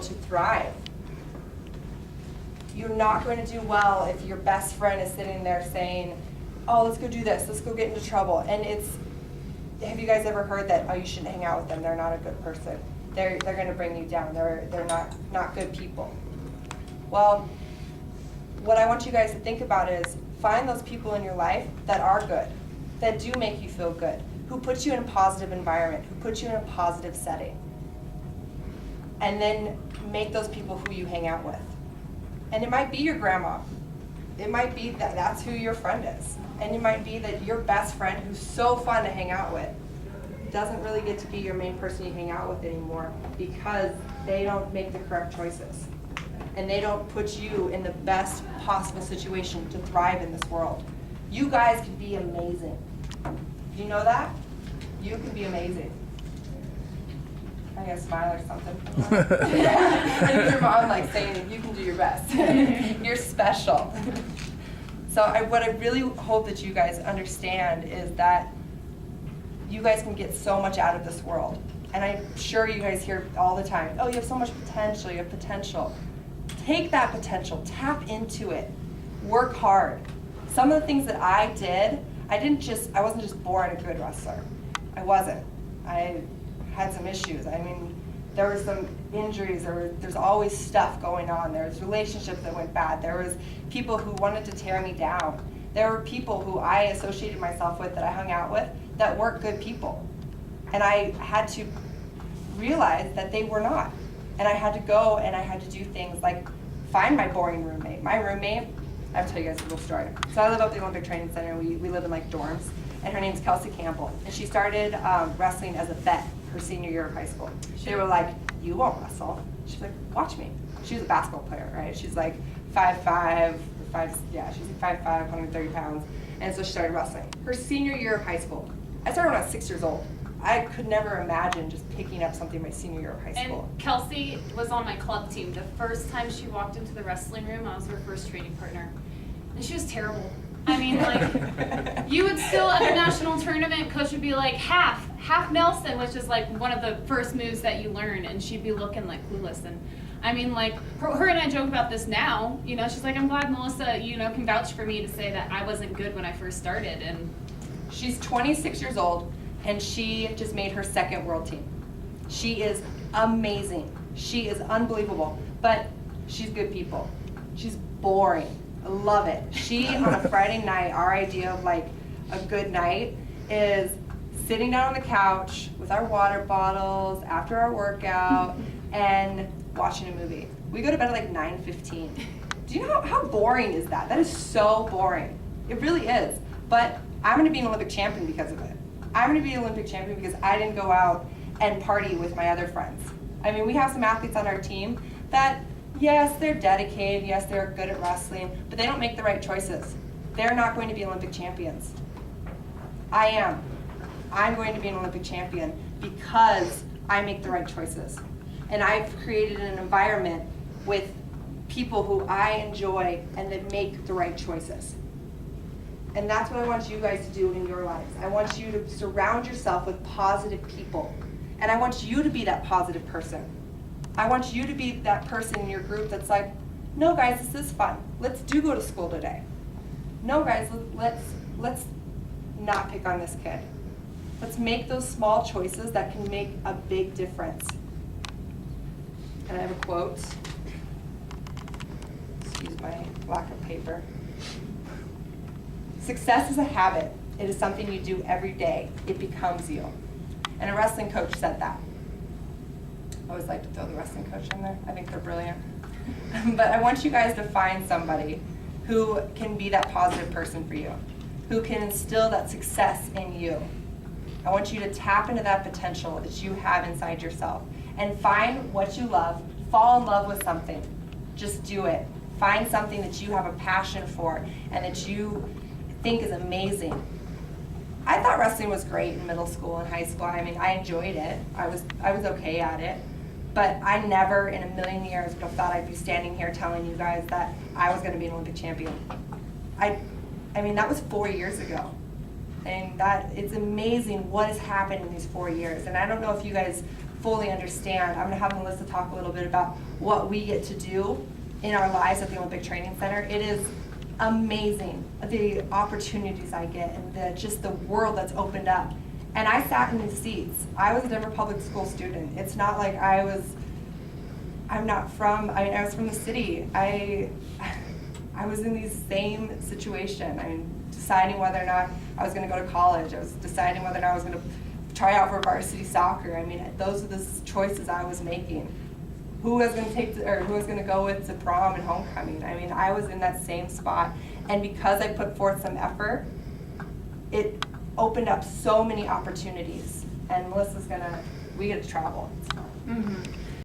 to thrive. You're not going to do well if your best friend is sitting there saying, oh, let's go do this, let's go get into trouble. And have you guys ever heard that, oh, you shouldn't hang out with them, they're not a good person. They're going to bring you down, they're not good people. Well, what I want you guys to think about is find those people in your life that are good, that do make you feel good, who put you in a positive environment, who put you in a positive setting. And then make those people who you hang out with. And it might be your grandma. It might be that that's who your friend is. And it might be that your best friend, who's so fun to hang out with, doesn't really get to be your main person you hang out with anymore because they don't make the correct choices. And they don't put you in the best possible situation to thrive in this world. You guys can be amazing. Do you know that? You can be amazing. I gotta smile or something. And your mom like saying, you can do your best. You're special. So what I really hope that you guys understand is that you guys can get so much out of this world. And I'm sure you guys hear all the time, oh, you have so much potential, you have potential. Take that potential, tap into it, work hard. Some of the things that I did, I wasn't just born a good wrestler. I wasn't. I had some issues. I mean, there were some injuries, there's always stuff going on. There was relationships that went bad. There was people who wanted to tear me down. There were people who I associated myself with that I hung out with that weren't good people. And I had to realize that they were not. And I had to go and I had to do things like find my boring roommate. My roommate, I have to tell you guys a little story. So I live up at the Olympic Training Center. We live in like dorms. And her name's Kelsey Campbell. And she started wrestling as a vet her senior year of high school. They were like, you won't wrestle. She's like, watch me. She was a basketball player, right? She's like 5'5", she's like 5'5", 130 pounds. And so she started wrestling. Her senior year of high school. I started when I was 6 years old. I could never imagine just picking up something my senior year of high school. And Kelsey was on my club team. The first time she walked into the wrestling room, I was her first training partner. And she was terrible. I mean, like, you would still, at the national tournament, coach would be like, half Nelson, which is like one of the first moves that you learn, and she'd be looking like clueless. And I mean, like, her and I joke about this now, you know, she's like, I'm glad Melissa, you know, can vouch for me to say that I wasn't good when I first started. And she's 26 years old, and she just made her second world team. She is amazing. She is unbelievable, but she's good people. She's boring. I love it. She, on a Friday night, our idea of like a good night is sitting down on the couch with our water bottles after our workout and watching a movie. We go to bed at like 9:15. Do you know how boring is that? That is so boring. It really is. But I'm going to be an Olympic champion because of it. I'm going to be an Olympic champion because I didn't go out and party with my other friends. I mean, we have some athletes on our team that, yes, they're dedicated, yes, they're good at wrestling, but they don't make the right choices. They're not going to be Olympic champions. I am. I'm going to be an Olympic champion because I make the right choices. And I've created an environment with people who I enjoy and that make the right choices. And that's what I want you guys to do in your lives. I want you to surround yourself with positive people. And I want you to be that positive person. I want you to be that person in your group that's like, no guys, this is fun. Let's go to school today. No guys, let's not pick on this kid. Let's make those small choices that can make a big difference. And I have a quote. Excuse my lack of paper. Success is a habit. It is something you do every day. It becomes you. And a wrestling coach said that. I always like to throw the wrestling coach in there. I think they're brilliant. But I want you guys to find somebody who can be that positive person for you, who can instill that success in you. I want you to tap into that potential that you have inside yourself and find what you love. Fall in love with something. Just do it. Find something that you have a passion for and that you think is amazing. I thought wrestling was great in middle school and high school. I mean, I enjoyed it. I was okay at it. But I never in a million years would have thought I'd be standing here telling you guys that I was going to be an Olympic champion. I mean, that was 4 years ago. And it's amazing what has happened in these 4 years. And I don't know if you guys fully understand. I'm gonna have Melissa talk a little bit about what we get to do in our lives at the Olympic Training Center. It is amazing, the opportunities I get and just the world that's opened up. And I sat in these seats. I was a Denver Public School student. It's not like I was from the city. I was in the same situation. I mean, deciding whether or not I was gonna go to college. I was deciding whether or not I was gonna try out for varsity soccer. I mean, those are the choices I was making. Who was gonna go with to prom and homecoming? I mean, I was in that same spot, and because I put forth some effort, it opened up so many opportunities. And we get to travel. Mm-hmm.